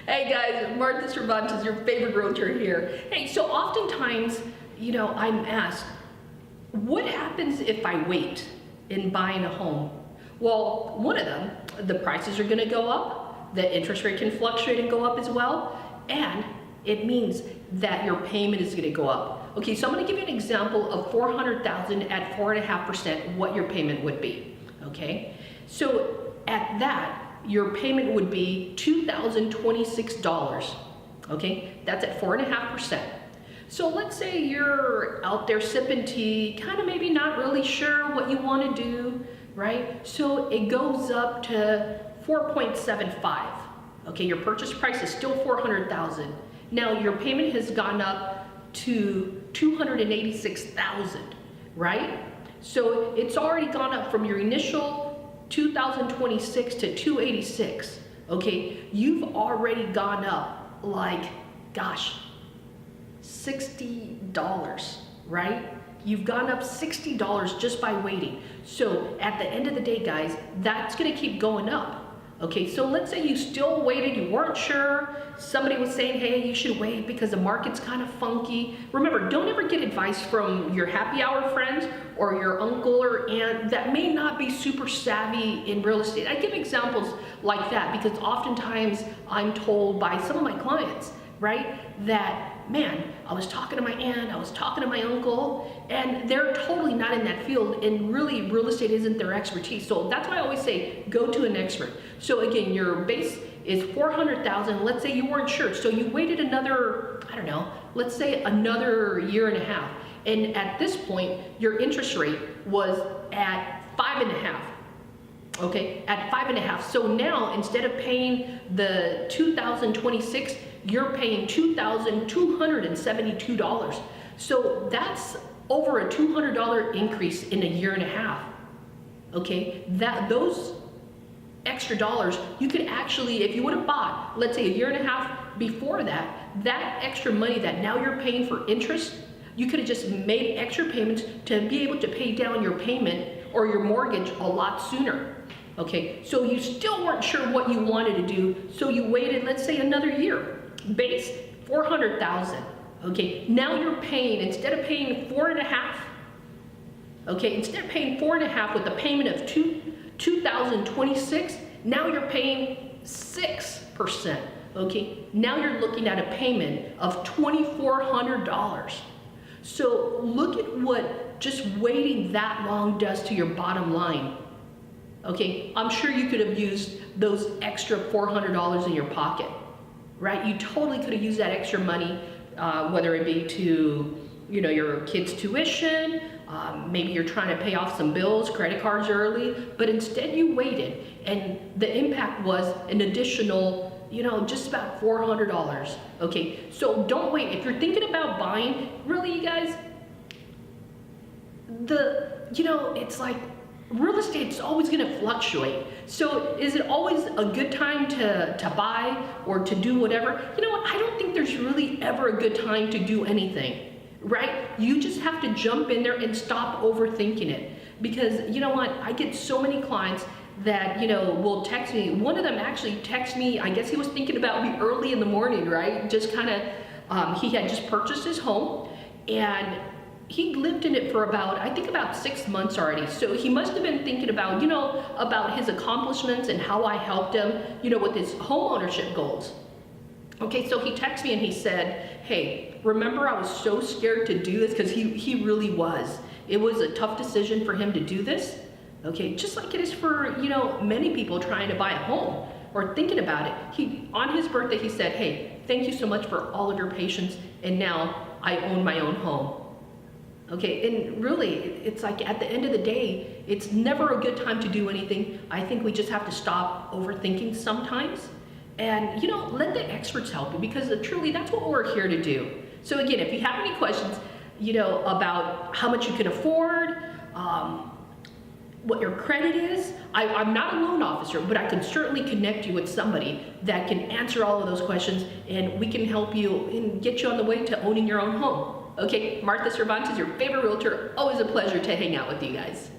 Hey guys, Martha Cervantes, your favorite realtor here. Hey, so oftentimes, I'm asked, what happens if I wait in buying a home? Well, one of them, the prices are gonna go up, the interest rate can fluctuate and go up as well, and it means that your payment is gonna go up. Okay, so I'm gonna give you an example of $400,000 at 4.5% what your payment would be, okay? So at that, your payment would be $2,026, okay? That's at 4.5%. So let's say you're out there sipping tea, kind of maybe not really sure what you want to do, right? So it goes up to 4.75. Okay, your purchase price is still 400,000. Now your payment has gone up to 286,000, right? So it's already gone up from your initial 2026 to 286. Okay, you've already gone up like, gosh, $60, right? You've gone up $60 just by waiting. So at the end of the day, guys, that's gonna keep going up. Okay, so let's say you still waited, you weren't sure, somebody was saying, hey, you should wait because the market's kind of funky. Remember, don't ever get advice from your happy hour friends or your uncle or aunt that may not be super savvy in real estate. I give examples like that because oftentimes I'm told by some of my clients, right, that, man, I was talking to my aunt, I was talking to my uncle, and they're totally not in that field, and really real estate isn't their expertise. So that's why I always say, go to an expert. So again, your base is 400,000. Let's say you weren't sure, so you waited another, I don't know, let's say another year and a half. And at this point, your interest rate was at 5.5. Okay, at 5.5. So now instead of paying the 2026, you're paying $2,272. So that's over a $200 increase in a year and a half. Okay, those extra dollars, you could actually, if you would have bought, let's say a year and a half before that, that extra money that now you're paying for interest, you could have just made extra payments to be able to pay down your payment or your mortgage a lot sooner. Okay, so you still weren't sure what you wanted to do, so you waited, let's say another year. Base, 400,000. Okay, now you're paying, instead of paying 4.5, okay, instead of paying 4.5 with a payment of 2,026, now you're paying 6%. Okay, now you're looking at a payment of $2,400. So look at what just waiting that long does to your bottom line. Okay, I'm sure you could have used those extra $400 in your pocket, right? You totally could have used that extra money, whether it be to, your kids' tuition, maybe you're trying to pay off some bills, credit cards early, but instead you waited, and the impact was an additional, just about $400. Okay, so don't wait. If you're thinking about buying, really, you guys, it's like, real estate's always going to fluctuate. So is it always a good time to buy or to do whatever? You know what? I don't think there's really ever a good time to do anything, right? You just have to jump in there and stop overthinking it. Because you know what? I get so many clients that, will text me. One of them actually texted me, I guess he was thinking about me early in the morning, right? Just kind of, he had just purchased his home and he lived in it for about 6 months already. So he must have been thinking about, about his accomplishments and how I helped him, with his home ownership goals. Okay, so he texted me and he said, hey, remember I was so scared to do this, because he really was. It was a tough decision for him to do this. Okay, just like it is for, many people trying to buy a home or thinking about it. On his birthday, he said, hey, thank you so much for all of your patience, and now I own my own home. Okay, and really, it's like at the end of the day, it's never a good time to do anything. I think we just have to stop overthinking sometimes and, let the experts help you, because truly that's what we're here to do. So again, if you have any questions, about how much you can afford, what your credit is, I'm not a loan officer, but I can certainly connect you with somebody that can answer all of those questions, and we can help you and get you on the way to owning your own home. Okay, Martha Cervantes, your favorite realtor. Always a pleasure to hang out with you guys.